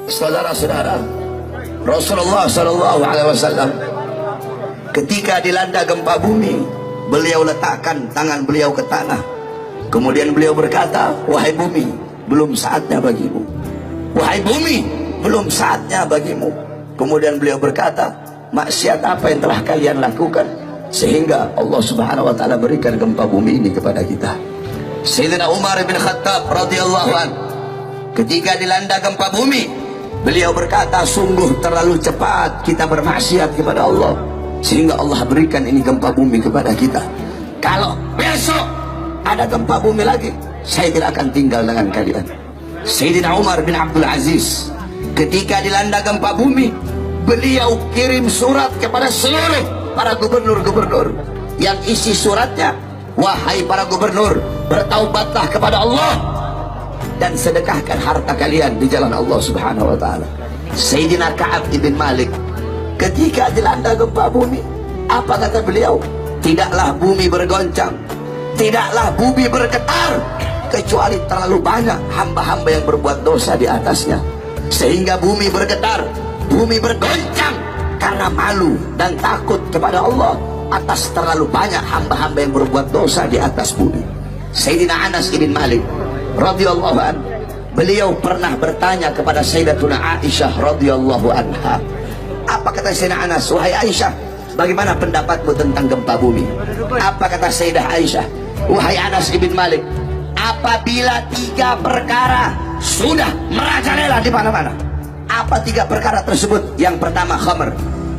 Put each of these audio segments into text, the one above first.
Saudara-saudara, Rasulullah SAW ketika dilanda gempa bumi, beliau letakkan tangan beliau ke tanah. Kemudian beliau berkata, wahai bumi, belum saatnya bagimu. Wahai bumi, belum saatnya bagimu. Kemudian beliau berkata, maksiat apa yang telah kalian lakukan sehingga Allah Subhanahu wa taala berikan gempa bumi ini kepada kita. Sayyidina Umar bin Khattab radhiyallahu an, ketika dilanda gempa bumi, beliau berkata, sungguh terlalu cepat kita bermaksiat kepada Allah sehingga Allah berikan ini gempa bumi kepada kita. Kalau besok ada gempa bumi lagi, saya tidak akan tinggal dengan kalian. Sayyidina Umar bin Abdul Aziz ketika dilanda gempa bumi, beliau kirim surat kepada seluruh para gubernur-gubernur yang isi suratnya, wahai para gubernur, bertaubatlah kepada Allah dan sedekahkan harta kalian di jalan Allah Subhanahu wa taala. Sayyidina Ka'ab ibn Malik ketika dilanda gempa bumi, apa kata beliau? Tidaklah bumi bergoncang, tidaklah bumi bergetar, kecuali terlalu banyak hamba-hamba yang berbuat dosa di atasnya, sehingga bumi bergetar, bumi bergoncang karena malu dan takut kepada Allah atas terlalu banyak hamba-hamba yang berbuat dosa di atas bumi. Sayyidina Anas ibn Malik radhiyallahu anhu, beliau pernah bertanya kepada Sayyidatuna Aisyah radhiyallahu anha. Apa kata Sayyidina Anas? Wahai Aisyah, bagaimana pendapatmu tentang gempa bumi? Apa kata Sayyidah Aisyah? Wahai Anas ibn Malik, apabila 3 perkara sudah merajalela di mana-mana. Apa 3 perkara tersebut? Yang pertama khamr,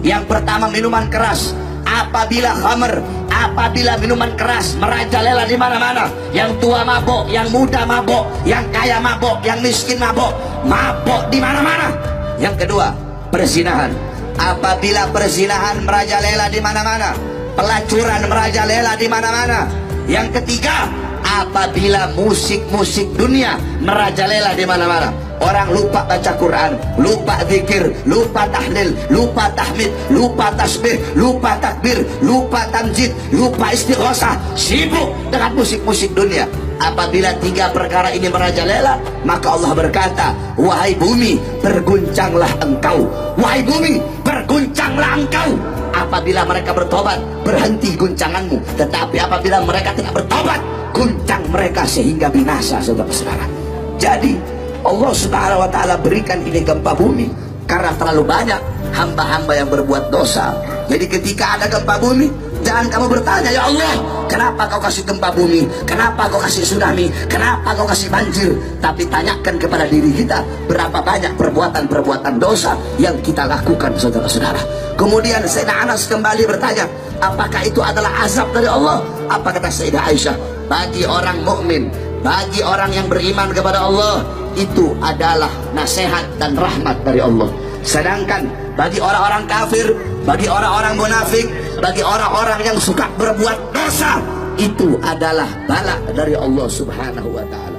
yang pertama minuman keras. Apabila khamr, apabila minuman keras merajalela di mana-mana, yang tua mabok, yang muda mabok, yang kaya mabok, yang miskin mabok, mabok di mana-mana. Yang kedua, perzinahan. Apabila perzinahan merajalela di mana-mana, pelacuran merajalela di mana-mana. Yang ketiga, apabila musik-musik dunia merajalela di mana-mana. Orang lupa baca Quran, lupa zikir, lupa tahlil, lupa tahmid, lupa tasbih, lupa takbir, lupa tamjid, lupa istighosah, sibuk dengan musik-musik dunia. Apabila 3 perkara ini merajalela, maka Allah berkata, wahai bumi, berguncanglah engkau. Wahai bumi, berguncanglah engkau. Apabila mereka bertobat, berhenti guncanganmu. Tetapi apabila mereka tidak bertobat, guncang mereka sehingga binasa, saudara-saudara. Jadi Allah Subhanahu wa taala berikan ini gempa bumi karena terlalu banyak hamba-hamba yang berbuat dosa. Jadi ketika ada gempa bumi, jangan kamu bertanya, ya Allah, kenapa kau kasih gempa bumi? Kenapa kau kasih tsunami? Kenapa kau kasih banjir? Tapi tanyakan kepada diri kita, berapa banyak perbuatan-perbuatan dosa yang kita lakukan, saudara-saudara. Kemudian Sayyidina Anas kembali bertanya, apakah itu adalah azab dari Allah? Apa kata Sayyidah Aisyah? Bagi orang mukmin, bagi orang yang beriman kepada Allah, itu adalah nasihat dan rahmat dari Allah. Sedangkan bagi orang-orang kafir, bagi orang-orang munafik, bagi orang-orang yang suka berbuat dosa, itu adalah bala dari Allah Subhanahu wa taala.